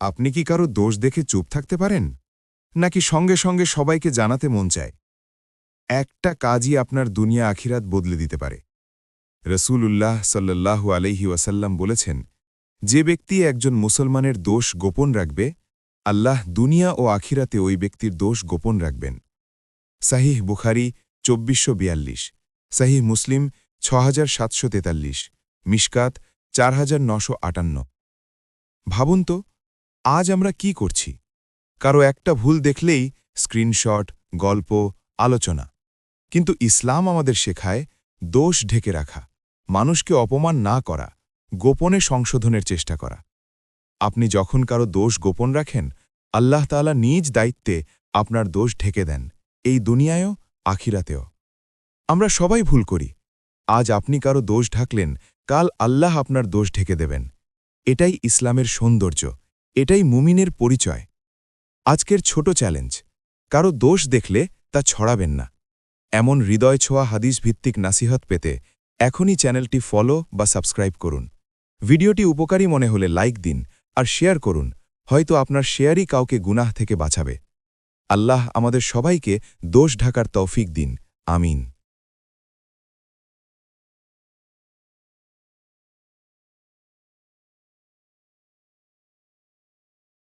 আপনি কি কারো দোষ দেখে চুপ থাকতে পারেন নাকি সঙ্গে সঙ্গে সবাইকে জানাতে মন চায়? একটা কাজই আপনার দুনিয়া আখিরাত বদলে দিতে পারে। রসূলুল্লাহ সাল্লাল্লাহু আলাইহি ওয়াসাল্লাম বলেছেন, যে ব্যক্তি একজন মুসলমানের দোষ গোপন রাখবে, আল্লাহ দুনিয়া ও আখিরাতে ওই ব্যক্তির দোষ গোপন রাখবেন। সাহিহ বুখারী ২৪৪২, সাহিহ মুসলিম ৬৭৪৩, মিশকাত ৪৯৫৮। ভাবুন তো, আজ আমরা কি করছি? কারো একটা ভুল দেখলেই স্ক্রিনশট, গল্প, আলোচনা। কিন্তু ইসলাম আমাদের শেখায় দোষ ঢেকে রাখা, মানুষকে অপমান না করা, গোপনে সংশোধনের চেষ্টা করা। আপনি যখন কারো দোষ গোপন রাখেন, আল্লাহ তাআলা নিজ দায়িত্বে আপনার দোষ ঢেকে দেন, এই দুনিয়ায়ও আখিরাতেও। আমরা সবাই ভুল করি। আজ আপনি কারো দোষ ঢাকলেন, কাল আল্লাহ আপনার দোষ ঢেকে দেবেন। এটাই ইসলামের সৌন্দর্য, এটাই মুমিনের পরিচয়। আজকের ছোট চ্যালেঞ্জ, কারো দোষ দেখলে তা ছড়াবেন না। এমন হৃদয় ছোঁয়া হাদিস ভিত্তিক নাসিহত পেতে এখনই চ্যানেলটি ফলো বা সাবস্ক্রাইব করুন। ভিডিওটি উপকারী মনে হলে লাইক দিন আর শেয়ার করুন, হয়তো আপনার শেয়ারই কাউকে গুনাহ থেকে বাঁচাবে। আল্লাহ আমাদের সবাইকে দোষ ঢাকার তৌফিক দিন। আমিন।